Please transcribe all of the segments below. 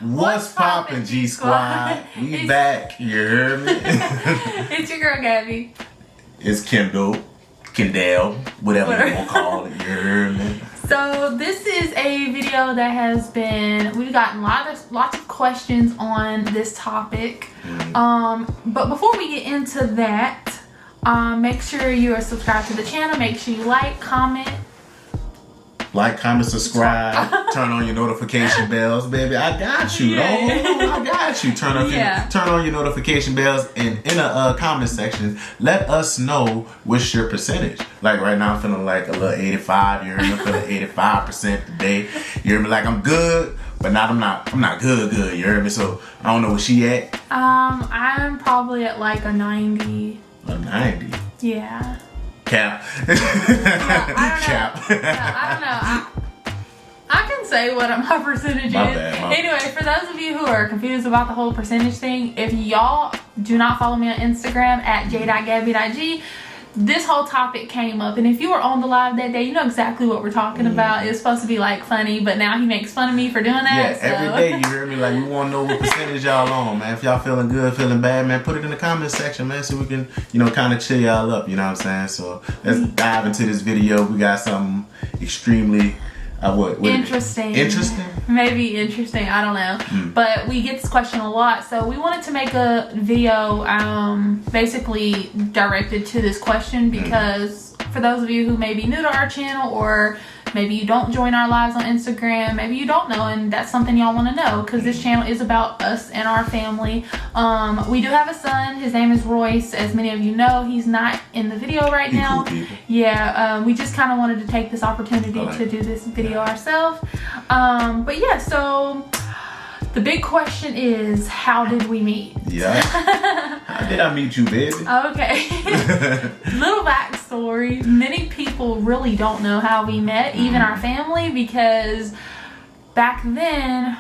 What's poppin', G Squad? We back, you heard me? It's your girl, Gabby. It's Kendall, whatever you want to call it, you heard me? So this is a video that has been, we've gotten lots of questions on this topic. But before we get into that, make sure you are subscribed to the channel. Make sure you like, comment, subscribe, turn on your notification bells, baby. I got you. I got you. Turn on your notification bells, and in the comment section, let us know what's your percentage. Like right now, I'm feeling like a little 85. You're feeling 85% today. You hear me? Like I'm good, but I'm not good. You hear me? So I don't know where she at. I'm probably at like a 90. A 90. Yeah. Cap. I don't know. I can say what my percentage is. Anyway, for those of you who are confused about the whole percentage thing, if y'all do not follow me on Instagram at j.gabby.g, this whole topic came up, and if you were on the live that day, you know exactly what we're talking about. It's supposed to be like funny, but now he makes fun of me for doing that. Yeah, every day you hear me like, we want to know what percentage y'all on, man. If y'all feeling good, feeling bad, man, put it in the comment section, man, so we can, kind of chill y'all up, you know what I'm saying? So let's dive into this video. We got something extremely interesting. Maybe interesting, I don't know. But we get this question a lot, so we wanted to make a video basically directed to this question, because for those of you who may be new to our channel, or maybe you don't join our lives on Instagram, maybe you don't know, and that's something y'all want to know, because this channel is about us and our family. We do have a son. His name is Royce. As many of you know, he's not in the video right now. Cool, yeah, we just kind of wanted to take this opportunity to do this video ourselves. But yeah, so the big question is, how did we meet? Yeah. How did I meet you, baby? Okay. Little backstory. Many people really don't know how we met, even our family, because back then,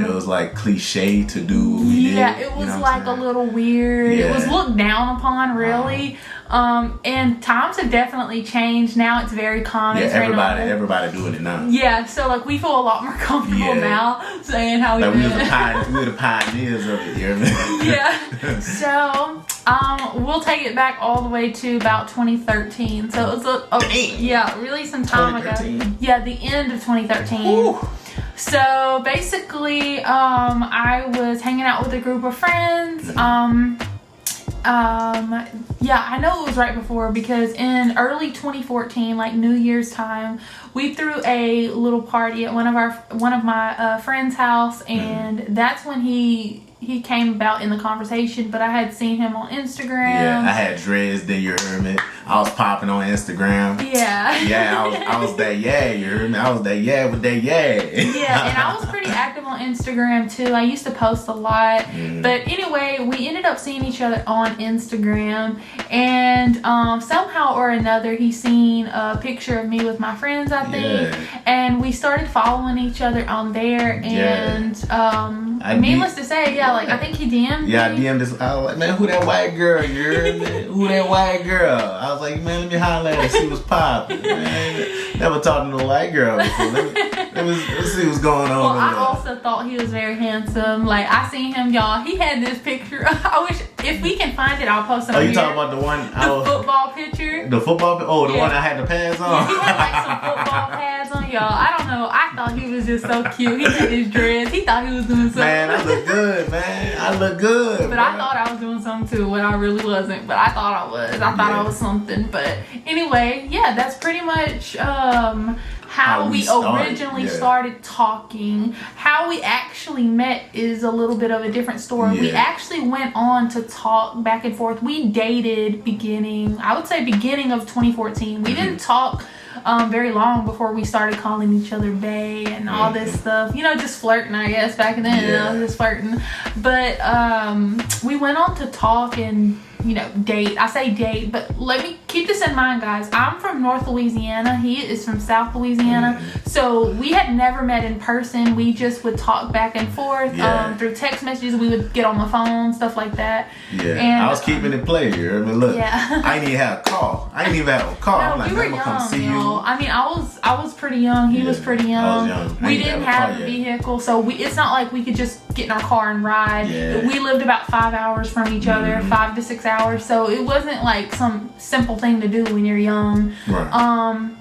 it was like cliche to do. It was like a little weird. Yeah. It was looked down upon, really. And times have definitely changed. Now it's very common. Yeah, everybody doing it now. Yeah, so like we feel a lot more comfortable now saying how we like met. we were the pioneers of it, you know what I mean? Yeah. So we'll take it back all the way to about 2013. So it was really some time ago. Yeah, the end of 2013. Ooh. So basically, I was hanging out with a group of friends. Yeah, I know it was right before, because in early 2014, like New Year's time, we threw a little party at one of my friends' house, and that's when he came about in the conversation. But I had seen him on Instagram. Yeah, I had dreads, then you heard me. I was popping on Instagram. Yeah. Yeah, I was that you heard me? I was that with that Yeah, and I was pretty active on Instagram too. I used to post a lot. But anyway, we ended up seeing each other on Instagram, and somehow or another he seen a picture of me with my friends, I think. And we started following each other on there, and needless to say, like I think he DM'd me. Yeah, I DM'd this. I was like, man, who that white girl? You heard me? Who that white girl? I was like, man, let me holler at her, see what's poppin'. Never talked to no white girl before. Let's see what's going on. Well, I also thought he was very handsome. Like, I seen him, y'all. He had this picture. I wish, if we can find it, I'll post it on here. Oh, you talking about the one? Football picture. The football? Oh, the one I had the pads on? Yeah, he had like some football pads on, y'all. I don't know. I thought he was just so cute. He had his dreads. He thought he was doing something. Man, I look good, man. I look good. But I thought I was doing something too, when I really wasn't. But I thought I was. I thought I was something. But anyway, yeah, that's pretty much how we originally started talking. How we actually met is a little bit of a different story. We actually went on to talk back and forth. We dated beginning of 2014. We didn't talk very long before we started calling each other bae and all this stuff. Just flirting, I guess, back then. I was just flirting. But we went on to talk and date. I say date, but let me keep keep this in mind, guys. I'm from North Louisiana. He is from South Louisiana. So we had never met in person. We just would talk back and forth through text messages. We would get on the phone, stuff like that. Yeah, and I was keeping it play here. I mean, look, yeah. I didn't even have a call. I didn't even have a call. No, I'm like, we were I'm gonna young, come see you. I mean, I was pretty young. He was pretty young. I was young. We didn't have a vehicle, so it's not like we could just get in our car and ride. Yeah. We lived about 5 hours from each other, 5 to 6 hours. So it wasn't like some simple thing to do when you're young. Right.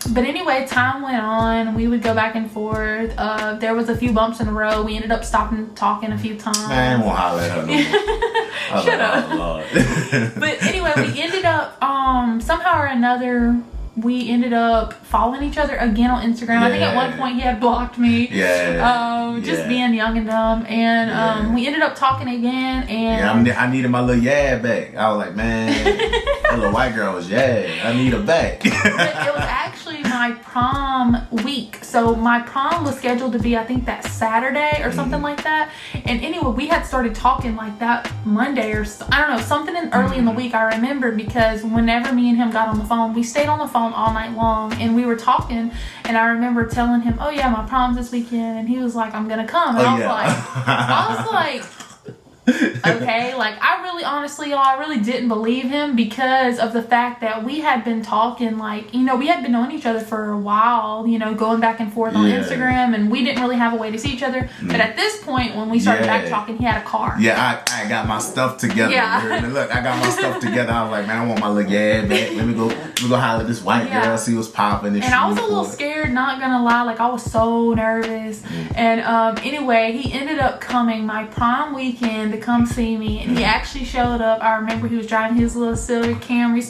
But anyway, time went on. We would go back and forth. There was a few bumps in the road. We ended up stopping talking a few times. Man, I won't holler at her no more. Shut up. But anyway, we ended up somehow or another. We ended up following each other again on Instagram. I think at one point he had blocked me. Just being young and dumb. And we ended up talking again. And I needed my little back. I was like, man, that little white girl was I need her back. But it was actually my prom week. So my prom was scheduled to be, I think, that Saturday or something like that. And anyway, we had started talking like that Monday or I don't know, something early in the week. I remember because whenever me and him got on the phone, we stayed on the phone all night long and we were talking, and I remember telling him, oh yeah, my prom's this weekend, and he was like, I'm gonna come. And I was like okay, like I really honestly, y'all, I really didn't believe him because of the fact that we had been talking, like, you know, we had been knowing each other for a while, you know, going back and forth on Instagram, and we didn't really have a way to see each other. But at this point, when we started back talking, he had a car. Yeah, I got my stuff together. Look, I got my stuff together. I was like, man, I want my little back. Let me go holler at this white girl, see what's popping. And I was a little scared, not gonna lie. Like, I was so nervous. And anyway, he ended up coming my prom weekend to come see me, and he actually showed up. I remember he was driving his little silver Camry.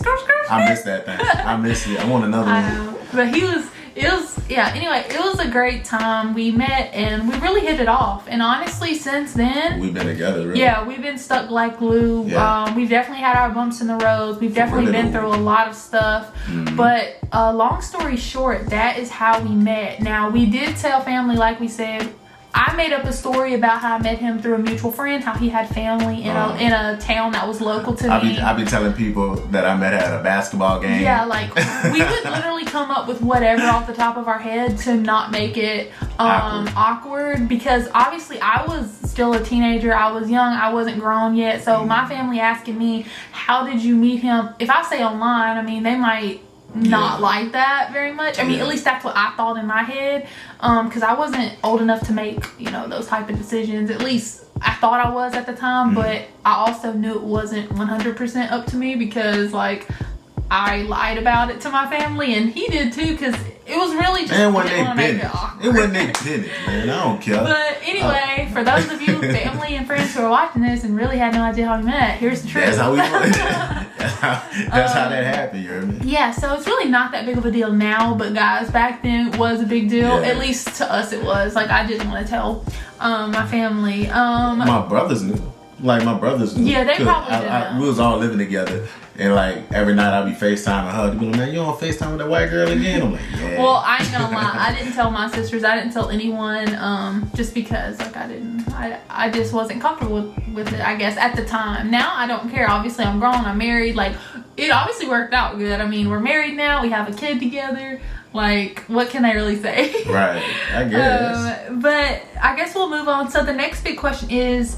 I miss that thing. I miss it. I want another one. But anyway, it was a great time. We met and we really hit it off, and honestly since then we've been together, really. Yeah, we've been stuck like glue. We've definitely had our bumps in the road. We've definitely been through a lot of stuff. But long story short, that is how we met. Now, we did tell family, like we said. I made up a story about how I met him through a mutual friend, how he had family in a town that was local to me. I be telling people that I met at a basketball game. Yeah, like we would literally come up with whatever off the top of our head to not make it awkward, because obviously I was still a teenager. I was young. I wasn't grown yet. So my family asking me, how did you meet him? If I say online, I mean, they might not like that very much. I mean, at least that's what I thought in my head, because I wasn't old enough to make, you know, those type of decisions. At least I thought I was at the time, but I also knew it wasn't 100% up to me, because like I lied about it to my family, and he did too, because it was really just it wasn't their business, man. I don't care. But anyway, for those of you family and friends who are watching this and really had no idea how we met, here's the truth. That's how we met. That's how that happened, you heard me? Yeah, so it's really not that big of a deal now, but guys, back then it was a big deal. At least to us it was. Like, I didn't want to tell my family. My brothers knew. Like, my brothers knew. Yeah, they probably did. We was all living together. And like every night I'd be FaceTiming her. They'd be like, man, you on FaceTime with that white girl again? I'm like, yeah. Well, I ain't gonna lie. I didn't tell my sisters. I didn't tell anyone, just because like I just wasn't comfortable with it, I guess, at the time. Now I don't care. Obviously I'm grown. I'm married. Like, it obviously worked out good. I mean, we're married now. We have a kid together. Like, what can I really say? Right. I guess. But I guess we'll move on. So the next big question is,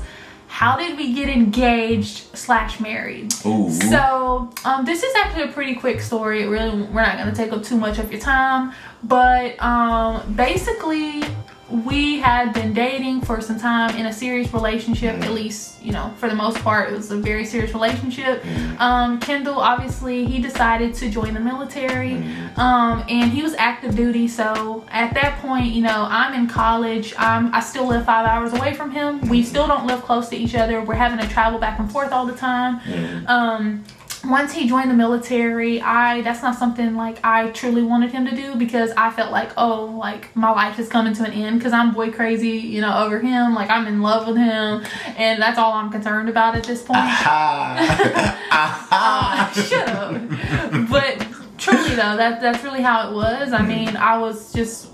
how did we get engaged / married? Ooh. So this is actually a pretty quick story. Really, we're not going to take up too much of your time. But basically, we had been dating for some time in a serious relationship. At least, you know, for the most part, it was a very serious relationship. Kendall, obviously, he decided to join the military. And he was active duty. So at that point, you know, I'm in college. I still live 5 hours away from him. We still don't live close to each other. We're having to travel back and forth all the time. Once he joined the military, that's not something like I truly wanted him to do, because I felt like, oh, like my life is coming to an end, because I'm boy crazy, you know, over him. Like, I'm in love with him, and that's all I'm concerned about at this point. Shut up. But truly though, that's really how it was. I mean, I was just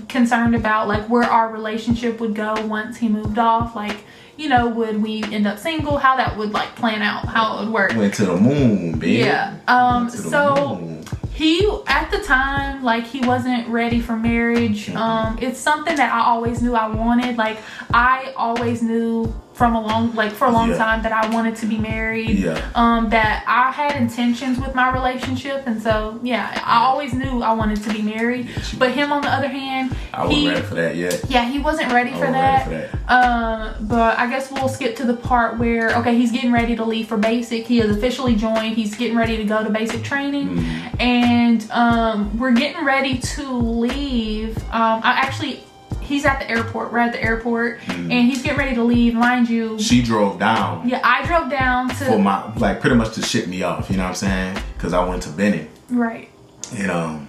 concerned about like where our relationship would go once he moved off. Like, you know, would we end up single? How that would like plan out, how it would work. Went to the moon, baby. Yeah. So he, at the time, like, he wasn't ready for marriage. It's something that I always knew I wanted. Like, I always knew for a long time that I wanted to be married. That I had intentions with my relationship, and so I always knew I wanted to be married. But him, on the other hand, I wasn't ready for that yet. Yeah, he wasn't ready for that. But I guess we'll skip to the part where, okay, he's getting ready to leave for basic. He has officially joined. He's getting ready to go to basic training, and we're getting ready to leave. He's at the airport. We're at the airport, and he's getting ready to leave. Mind you, she drove down. Yeah, I drove down for my, like, pretty much to ship me off. You know what I'm saying? Because I went to Benin. Right. And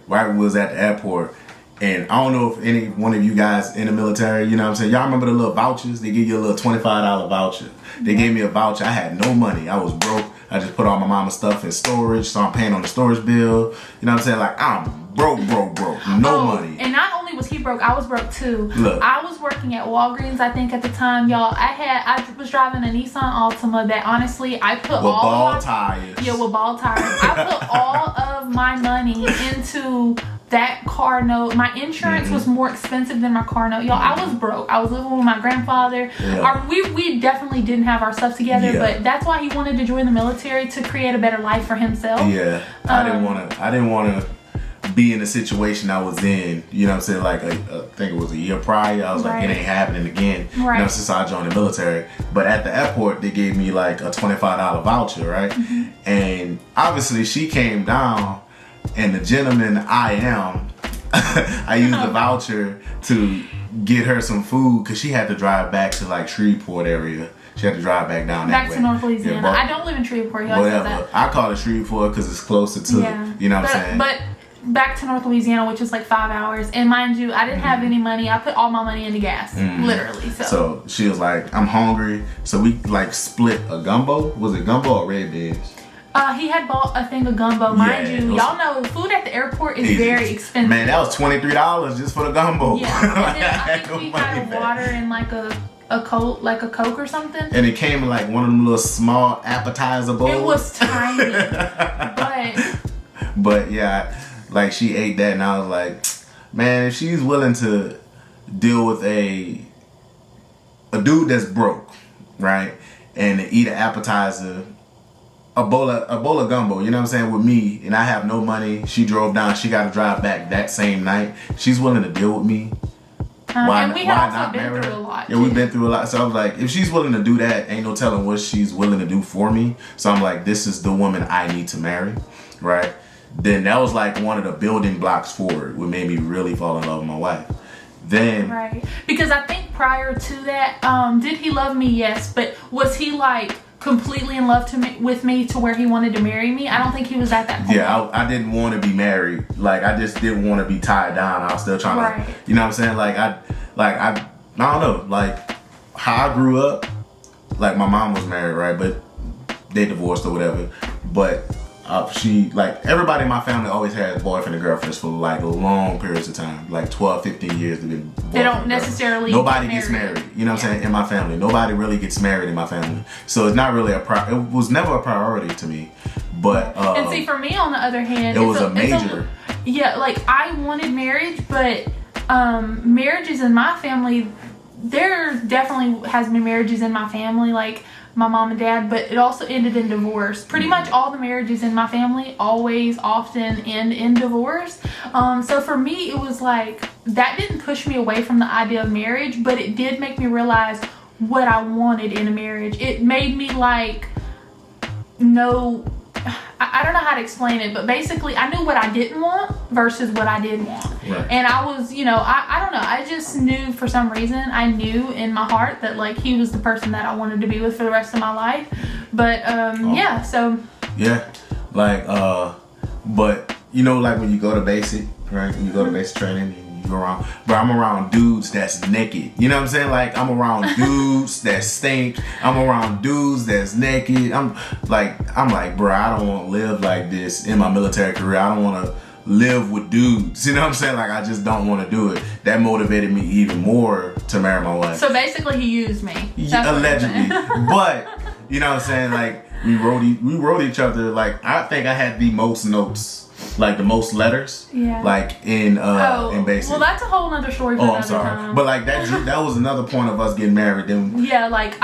right when we was at the airport, and I don't know if any one of you guys in the military, you know what I'm saying? Y'all remember the little vouchers? They give you a little $25 voucher. They gave me a voucher. I had no money. I was broke. I just put all my mama's stuff in storage, so I'm paying on the storage bill. You know what I'm saying? Like, I'm broke. No money. And not only was he broke, I was broke too. Look. I was working at Walgreens, I think, at the time, y'all. I was driving a Nissan Altima that, honestly, I put with ball tires. Yeah, with ball tires. I put all of my money into that car note. My insurance was more expensive than my car note. Y'all, I was broke. I was living with my grandfather. We definitely didn't have our stuff together, but that's why he wanted to join the military, to create a better life for himself. Yeah. I didn't want to be in the situation I was in, you know what I'm saying, like I think it was a year prior. I was like, it ain't happening again, you know, since I joined the military. But at the airport, they gave me like a $25 voucher, right? And obviously she came down, and the gentleman I used the voucher to get her some food, because she had to drive back to like Shreveport area. She had to drive back down that way. Back to North Louisiana. I don't live in Shreveport. Whatever. I call it Shreveport because it's closer to, you know what I'm saying? But back to North Louisiana, which is like 5 hours. And mind you, I didn't have any money. I put all my money into gas, literally. So she was like, I'm hungry. So we like split a gumbo. Was it gumbo or red beans? He had bought a thing of gumbo. Mind you, y'all know food at the airport is very expensive. Man, that was $23 just for the gumbo. Yeah. And then I think we had a water and like a Coke or something. And it came in like one of them little small appetizer bowls. It was tiny. But yeah, like she ate that, and I was like, man, if she's willing to deal with a dude that's broke, right, and to eat an appetizer, a bowl of gumbo, you know what I'm saying, with me, and I have no money, she drove down, she got to drive back that same night, she's willing to deal with me. And we had also been through a lot. Yeah, we've been through a lot. So I was like, if she's willing to do that, ain't no telling what she's willing to do for me. So I'm like, this is the woman I need to marry, right? Then that was like one of the building blocks for it, what made me really fall in love with my wife. Then right, because I think prior to that, did he love me? Yes, but was he like completely in love with me to where he wanted to marry me? I don't think he was at that point. Yeah, I didn't want to be married. Like, I just didn't want to be tied down. I was still trying to, you know what I'm saying? Like I don't know, like how I grew up, like my mom was married, right? But they divorced or whatever. But she, like, everybody in my family always had boyfriend and girlfriends for like long periods of time, like 12, 15 years. They don't necessarily nobody gets married, you know what I'm saying, in my family. Nobody really gets married in my family. So it's not really it was never a priority to me. But and see, for me on the other hand, it was a major. Like I wanted marriage, but marriages in my family, there definitely has been marriages in my family, like my mom and dad, but it also ended in divorce. Pretty much all the marriages in my family always often end in divorce. So for me, it was like, that didn't push me away from the idea of marriage, but it did make me realize what I wanted in a marriage. It made me like, I don't know how to explain it, but basically I knew what I didn't want versus what I did want. Right. And I was, I don't know, I just knew for some reason, I knew in my heart that like he was the person that I wanted to be with for the rest of my life. But yeah, so. Yeah, like, but like when you go to basic, right? When you go to basic training, you go around, but I'm around dudes that's naked. You know what I'm saying? Like, I'm around dudes that stink. I'm around dudes that's naked. I'm like, bro, I don't want to live like this in my military career. I don't want to live with dudes. You know what I'm saying? Like, I just don't want to do it. That motivated me even more to marry my wife. So basically, he used me. Allegedly. But, you know what I'm saying? Like, we wrote each other, like, I think I had the most notes. Like the most letters, like in basic. Well, that's a whole other story for another time. But like that was another point of us getting married. Then like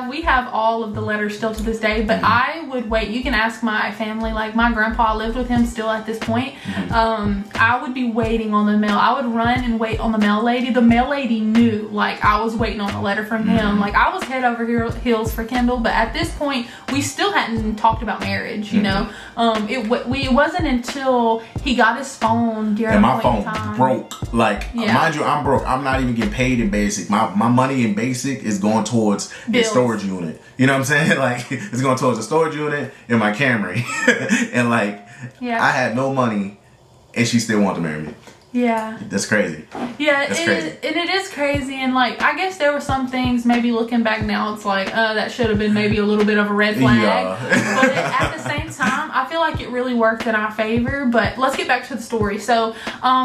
we have all of the letters still to this day. But I would wait. You can ask my family. Like my grandpa lived with him still at this point. I would be waiting on the mail. I would run and wait on the mail lady. The mail lady knew like I was waiting on a letter from him. Like I was head over heels for Kendall. But at this point, we still hadn't talked about marriage. You know, it wasn't until he got his phone during my phone broke. Like mind you, I'm broke. I'm not even getting paid in basic. My money in basic is going towards the storage unit. You know what I'm saying? Like it's going towards the storage unit and my Camry. And like I had no money and she still wanted to marry me. Yeah. That's crazy. Yeah, it is crazy. And like, I guess there were some things, maybe looking back now, it's like, that should have been maybe a little bit of a red flag. Yeah. But at the same time, I feel like it really worked in our favor. But let's get back to the story. So,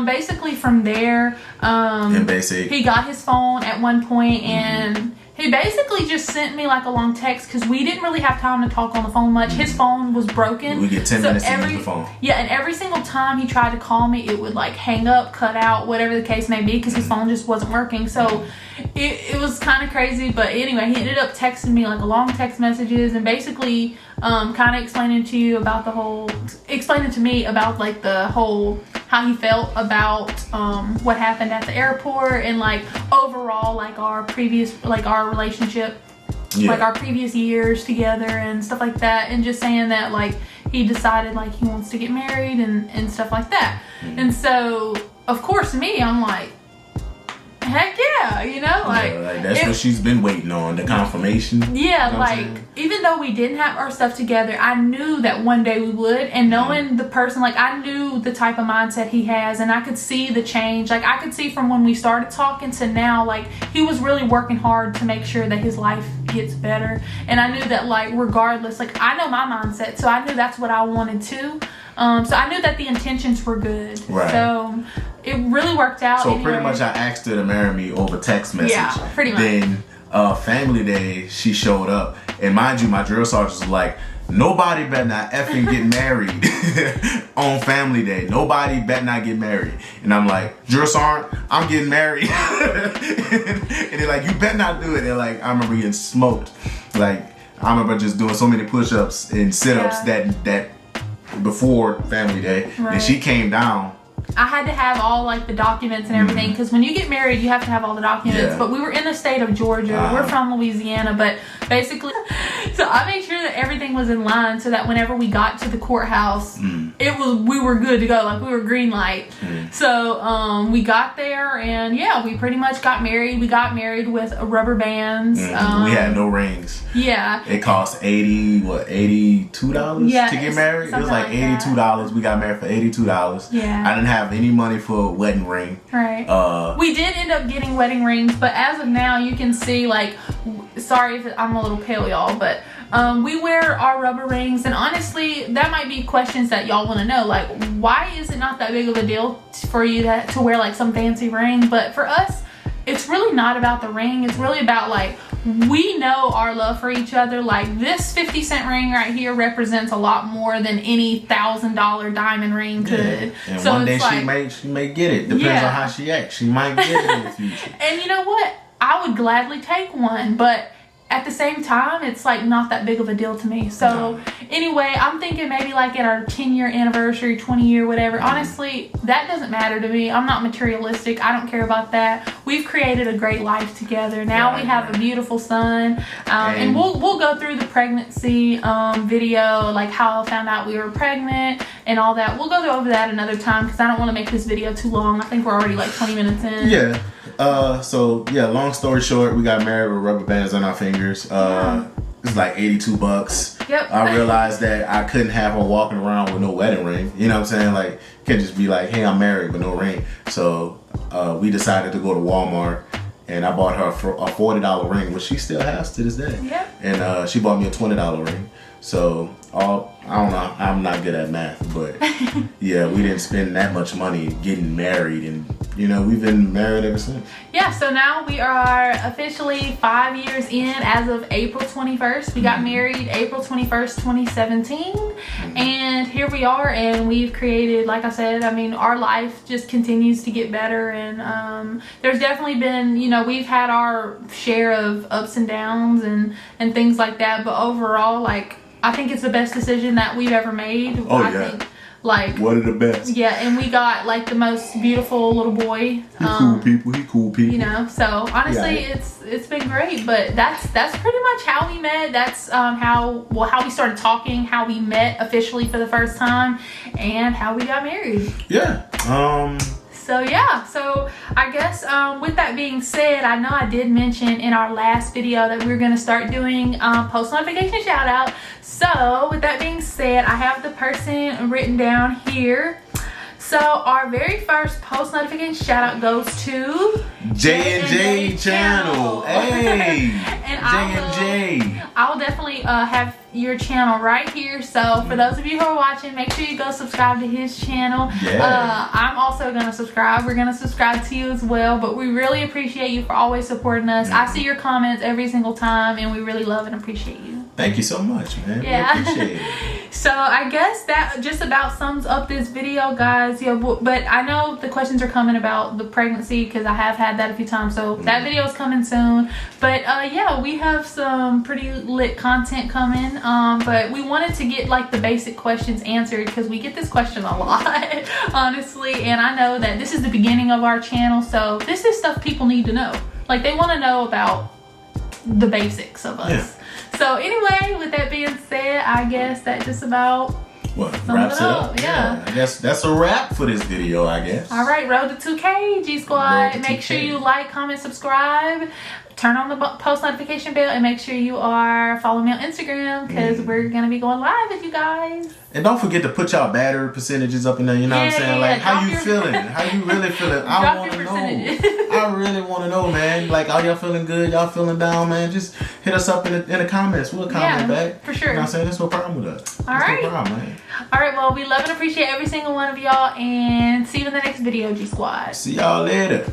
basically from there, he got his phone at one point and he basically just sent me like a long text because we didn't really have time to talk on the phone much. His phone was broken. We get 10 minutes to use the phone. Yeah, and every single time he tried to call me, it would like hang up, cut out, whatever the case may be, because his phone just wasn't working. So it was kind of crazy. But anyway, he ended up texting me like a long text messages and basically kind of explaining to me about like the whole how he felt about what happened at the airport and like overall like our relationship, like our previous years together and stuff like that, and just saying that like he decided like he wants to get married and stuff like that. And so of course me, I'm like, heck yeah, you know, like that's what she's been waiting on, the confirmation. Yeah, you know like even though we didn't have our stuff together, I knew that one day we would, and knowing the person, like I knew the type of mindset he has, and I could see the change. Like I could see from when we started talking to now, like he was really working hard to make sure that his life gets better. And I knew that like regardless, like I know my mindset, so I knew that's what I wanted to. So I knew that the intentions were good. Right. So it really worked out. So pretty much I asked her to marry me over text message. Yeah, pretty much. Then family day, she showed up. And mind you, my drill sergeant was like, nobody better not effing get married on family day. Nobody better not get married. And I'm like, drill sergeant, I'm getting married. And they're like, you better not do it. They're like, I remember getting smoked. Like, I remember just doing so many push-ups and sit-ups that before family day. Right. And she came down. I had to have all like the documents and everything because when you get married you have to have all the documents. But we were in the state of Georgia. We're from Louisiana, but basically so I made sure that everything was in line so that whenever we got to the courthouse we were good to go, like we were green light. So we got there and we pretty much got married. We got married with rubber bands. We had no rings. It cost $82 to get married. It was like $82. We got married for $82. I didn't have any money for a wedding ring. Right. We did end up getting wedding rings, but as of now, you can see, like, sorry if I'm a little pale, y'all, but we wear our rubber rings, and honestly, that might be questions that y'all want to know. Like, why is it not that big of a deal for you to wear, like, some fancy ring? But for us, it's really not about the ring. It's really about, like, we know our love for each other. Like this 50-cent ring right here represents a lot more than any $1,000 diamond ring could. And so one day she may get it. Depends on how she acts. She might get it in the future. And you know what? I would gladly take one, but at the same time, it's like not that big of a deal to me. So anyway, I'm thinking maybe like at our 10-year anniversary, 20-year, whatever. Honestly, that doesn't matter to me. I'm not materialistic. I don't care about that. We've created a great life together. Now we have a beautiful son. And we'll go through the pregnancy video, like how I found out we were pregnant and all that. We'll go over that another time because I don't want to make this video too long. I think we're already like 20 minutes in. Yeah. Long story short, we got married with rubber bands on our fingers. It's like $82. Yep. I realized that I couldn't have her walking around with no wedding ring. You know what I'm saying? Like, can't just be like, hey, I'm married, but no ring. So we decided to go to Walmart, and I bought her a $40 ring, which she still has to this day. Yep. And she bought me a $20 ring. So all, I don't know, I'm not good at math, but yeah, we didn't spend that much money getting married, and you know, we've been married ever since. Yeah, so now we are officially 5 years in as of April 21st. We got married April 21st, 2017. And here we are, and we've created, like I said, I mean, our life just continues to get better. And there's definitely been, you know, we've had our share of ups and downs and things like that. But overall, like, I think it's the best decision that we've ever made. I think, like, one of the best. Yeah, and we got like the most beautiful little boy. He cool people. You know, so honestly, it's been great. But that's pretty much how we met. That's how we started talking, how we met officially for the first time, and how we got married. Yeah. So I guess with that being said, I know I did mention in our last video that we were going to start doing post notification shout out. So with that being said, I have the person written down here. So our very first post notification shout out goes to J&J channel. Hey, and J&J. I will definitely have your channel right here. So for those of you who are watching, make sure you go subscribe to his channel. Yeah. I'm also gonna subscribe. We're gonna subscribe to you as well. But we really appreciate you for always supporting us. I see your comments every single time, and we really love and appreciate you. Thank you so much, man. Yeah. We appreciate it. So I guess that just about sums up this video, guys. Yeah, but I know the questions are coming about the pregnancy, because I have had that a few times. So that video is coming soon. But yeah, we have some pretty lit content coming. But we wanted to get like the basic questions answered, because we get this question a lot, honestly. And I know that this is the beginning of our channel, so this is stuff people need to know. Like, they want to know about the basics of us. Yeah. So anyway, with that being said, I guess that just about wraps it up. Yeah. I guess that's a wrap for this video, I guess. All right, road to 2K, G Squad. Make sure you like, comment, subscribe. Turn on the post notification bell, and make sure you are following me on Instagram, because we're going to be going live with you guys. And don't forget to put y'all battery percentages up in there, you know what I'm saying? Like, how you feeling? How you really feeling? I want to know. I really want to know, man. Like, are y'all feeling good? Y'all feeling down, man? Just hit us up in the comments. We'll comment back. For sure. You know what I'm saying? There's no problem with us. All right. No problem, man. All right, well, we love and appreciate every single one of y'all, and see you in the next video, G Squad. See y'all later.